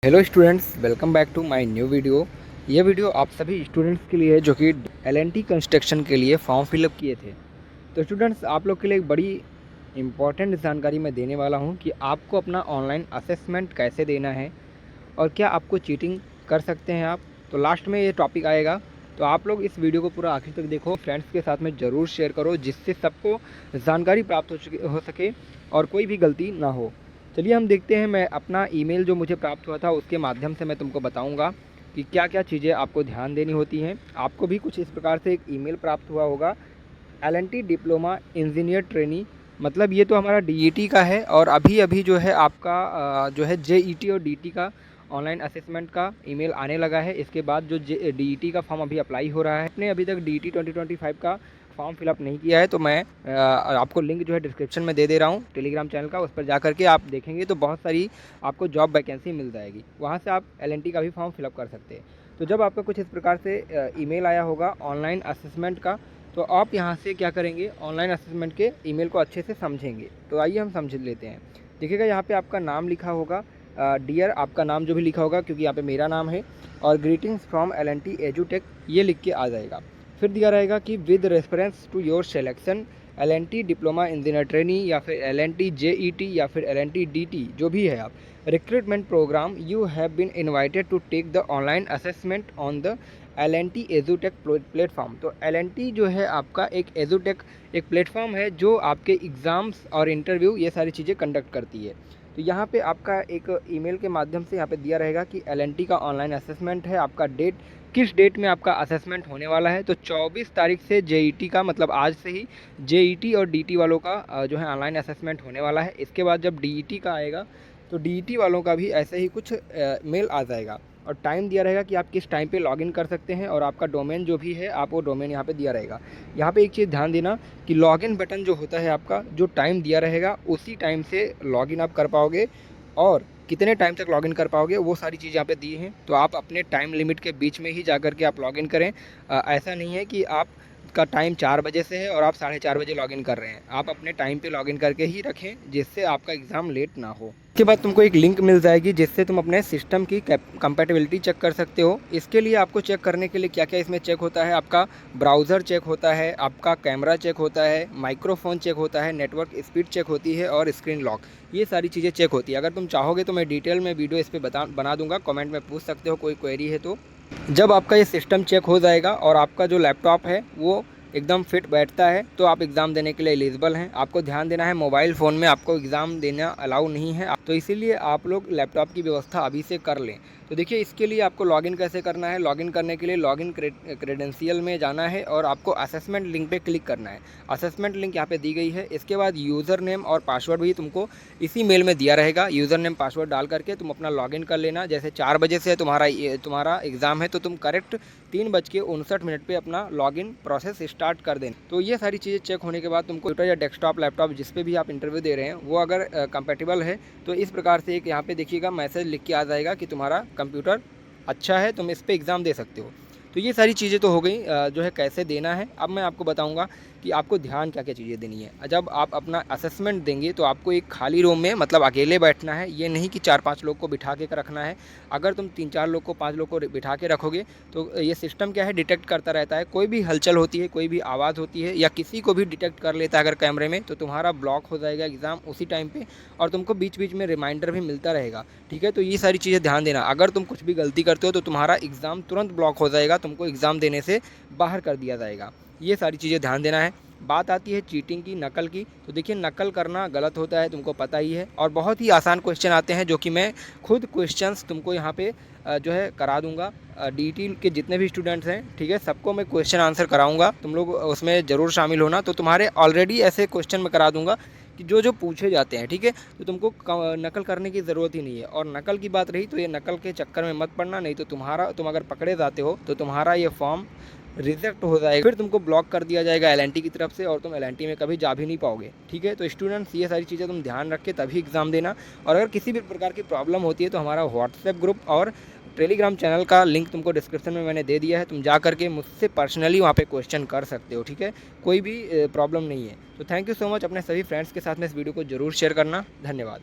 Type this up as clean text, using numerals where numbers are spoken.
Hello students, welcome back to my new video. ये video आप सभी स्टूडेंट्स के लिए है जो कि एलएनटी कंस्ट्रक्शन के लिए फॉर्म फिलअप किए थे। तो स्टूडेंट्स, आप लोग के लिए एक बड़ी इंपॉर्टेंट जानकारी मैं देने वाला हूँ कि आपको अपना ऑनलाइन असेसमेंट कैसे देना है और क्या आपको चीटिंग कर सकते हैं आप। तो लास्ट में ये टॉपिक आएगा, तो आप लोग इस वीडियो को पूरा आखिर तक देखो, फ्रेंड्स के साथ में ज़रूर शेयर करो जिससे सबको जानकारी प्राप्त हो सके और कोई भी गलती ना हो। चलिए हम देखते हैं। मैं अपना ईमेल जो मुझे प्राप्त हुआ था उसके माध्यम से मैं तुमको बताऊंगा कि क्या क्या चीज़ें आपको ध्यान देनी होती हैं। आपको भी कुछ इस प्रकार से एक ईमेल प्राप्त हुआ होगा, एलएनटी डिप्लोमा इंजीनियर ट्रेनी, मतलब ये तो हमारा डीईटी का है। और अभी अभी जो है आपका जो है जेईटी और डीटी का ऑनलाइन असेसमेंट का ईमेल आने लगा है। इसके बाद जो डीईटी का फॉर्म अभी अप्लाई हो रहा है, आपने अभी तक डीईटी 2025 का फॉर्म फिलअप नहीं किया है तो मैं आपको लिंक जो है डिस्क्रिप्शन में दे दे रहा हूँ टेलीग्राम चैनल का। उस पर जा करके आप देखेंगे तो बहुत सारी आपको जॉब वैकेंसी मिल जाएगी, वहाँ से आप एलएनटी का भी फॉर्म फिलअप कर सकते हैं। तो जब आपका कुछ इस प्रकार से ईमेल आया होगा ऑनलाइन असेसमेंट का, तो आप यहाँ से क्या करेंगे, ऑनलाइन असेसमेंट के ईमेल को अच्छे से समझेंगे। तो आइए हम समझ लेते हैं। देखिएगा यहाँ पे आपका नाम लिखा होगा, डियर आपका नाम जो भी लिखा होगा, क्योंकि यहाँ पे मेरा नाम है, और ग्रीटिंग्स फ्रॉम एलएनटी एजुटेक ये लिख के आ जाएगा। फिर दिया रहेगा कि with reference to your selection L&T diploma engineer trainee या फिर एलएनटी जेईटी या फिर एलएनटी डीटी जो भी है आप recruitment program, you have been invited to take the online assessment on the LNT एजुटेक प्लेटफॉर्म। तो एलएनटी जो है आपका एक एजुटेक एक प्लेटफॉर्म है जो आपके एग्ज़ाम्स और इंटरव्यू ये सारी चीज़ें कंडक्ट करती है। तो यहाँ पे आपका एक ईमेल के माध्यम से यहाँ पे दिया रहेगा कि एलएनटी का ऑनलाइन असेसमेंट है, आपका डेट किस डेट में आपका असेसमेंट होने वाला है। तो 24 तारीख से जेईटी का, मतलब आज से ही जेईटी और डीटी वालों का जो है ऑनलाइन असेसमेंट होने वाला है। इसके बाद जब डीईटी का आएगा तो डीईटी वालों का भी ऐसे ही कुछ मेल आ जाएगा और टाइम दिया रहेगा कि आप किस टाइम पे लॉगिन कर सकते हैं, और आपका डोमेन जो भी है आप वो डोमेन यहाँ पे दिया रहेगा। यहाँ पे एक चीज़ ध्यान देना कि लॉगिन बटन जो होता है आपका, जो टाइम दिया रहेगा उसी टाइम से लॉगिन आप कर पाओगे, और कितने टाइम तक लॉगिन कर पाओगे वो सारी चीज़ यहाँ पे दी हैं। तो आप अपने टाइम लिमिट के बीच में ही जा कर के आप लॉगिन करें। ऐसा नहीं है कि आप का टाइम 4 बजे से है और आप 4:30 बजे लॉगिन कर रहे हैं। आप अपने टाइम पे लॉगिन करके ही रखें जिससे आपका एग्ज़ाम लेट ना हो। उसके बाद तुमको एक लिंक मिल जाएगी जिससे तुम अपने सिस्टम की कंपैटिबिलिटी चेक कर सकते हो। इसके लिए आपको चेक करने के लिए क्या क्या इसमें चेक होता है, आपका ब्राउज़र चेक होता है, आपका कैमरा चेक होता है, माइक्रोफोन चेक होता है, नेटवर्क स्पीड चेक होती है और स्क्रीन लॉक, ये सारी चीज़ें चेक होती है। अगर तुम चाहोगे तो मैं डिटेल में वीडियो इस पर बना दूंगा, कमेंट में पूछ सकते हो कोई क्वेरी है तो। जब आपका ये सिस्टम चेक हो जाएगा और आपका जो लैपटॉप है वो एकदम फिट बैठता है तो आप एग्ज़ाम देने के लिए एलिजिबल हैं। आपको ध्यान देना है, मोबाइल फ़ोन में आपको एग्ज़ाम देना अलाउ नहीं है, तो इसीलिए आप लोग लैपटॉप की व्यवस्था अभी से कर लें। तो देखिए, इसके लिए आपको लॉगिन कैसे करना है। लॉगिन करने के लिए लॉगिन क्रेडेंशियल में जाना है और आपको असेसमेंट लिंक पे क्लिक करना है। असेसमेंट लिंक यहाँ पे दी गई है। इसके बाद यूज़र नेम और पासवर्ड भी तुमको इसी मेल में दिया रहेगा। यूज़र नेम पासवर्ड डाल करके तुम अपना लॉगिन कर लेना। जैसे 4 बजे से तुम्हारा एग्ज़ाम है तो तुम करेक्ट 3:59 पे अपना लॉगिन प्रोसेस स्टार्ट कर दें। तो ये सारी चीज़ें चेक होने के बाद तुमको कंप्यूटर या डेस्कटॉप लैपटॉप जिस पे भी आप इंटरव्यू दे रहे हैं वो अगर कंपैटिबल है तो इस प्रकार से एक यहाँ पे देखिएगा मैसेज लिख के आ जाएगा कि तुम्हारा कंप्यूटर अच्छा है, तुम इस पे एग्ज़ाम दे सकते हो। तो ये सारी चीज़ें तो हो गई जो है कैसे देना है। अब मैं आपको बताऊंगा कि आपको ध्यान क्या क्या चीज़ें देनी है। जब आप अपना असेसमेंट देंगे तो आपको एक खाली रूम में, मतलब अकेले बैठना है, ये नहीं कि 4-5 लोग को बिठा के रखना है। अगर तुम 3-4 लोग को, 5 लोग को बिठा के रखोगे तो ये सिस्टम क्या है, डिटेक्ट करता रहता है। कोई भी हलचल होती है, कोई भी आवाज़ होती है या किसी को भी डिटेक्ट कर लेता है अगर कैमरे में, तो तुम्हारा ब्लॉक हो जाएगा एग्ज़ाम उसी टाइम पे, और तुमको बीच बीच में रिमाइंडर भी मिलता रहेगा। ठीक है, तो ये सारी चीज़ें ध्यान देना। अगर तुम कुछ भी गलती करते हो तो तुम्हारा एग्ज़ाम तुरंत ब्लॉक हो जाएगा, तुमको एग्ज़ाम देने से बाहर कर दिया जाएगा। ये सारी चीज़ें ध्यान देना है। बात आती है चीटिंग की, नकल की। तो देखिए, नकल करना गलत होता है, तुमको पता ही है, और बहुत ही आसान क्वेश्चन आते हैं जो कि मैं खुद क्वेश्चंस तुमको यहाँ पे जो है करा दूंगा। डीटी के जितने भी स्टूडेंट्स हैं, ठीक है, सबको मैं क्वेश्चन आंसर कराऊंगा, तुम लोग उसमें ज़रूर शामिल होना। तो तुम्हारे ऑलरेडी ऐसे क्वेश्चन मैं करा दूंगा कि जो पूछे जाते हैं, ठीक है, तो तुमको नकल करने की ज़रूरत ही नहीं है। और नकल की बात रही तो ये नकल के चक्कर में मत पड़ना, नहीं तो तुम अगर पकड़े जाते हो तो तुम्हारा ये फॉर्म रिजेक्ट हो जाएगा, फिर तुमको ब्लॉक कर दिया जाएगा एलएनटी की तरफ से और तुम एलएनटी में कभी जा भी नहीं पाओगे। ठीक है, तो स्टूडेंट्स, ये सारी चीज़ें तुम ध्यान रख के तभी एग्ज़ाम देना। और अगर किसी भी प्रकार की प्रॉब्लम होती है तो हमारा व्हाट्सएप ग्रुप और टेलीग्राम चैनल का लिंक तुमको डिस्क्रिप्शन में मैंने दे दिया है, तुम जा करके मुझसे पर्सनली वहाँ पे क्वेश्चन कर सकते हो। ठीक है, कोई भी प्रॉब्लम नहीं है। तो थैंक यू सो मच। अपने सभी फ्रेंड्स के साथ में इस वीडियो को ज़रूर शेयर करना। धन्यवाद।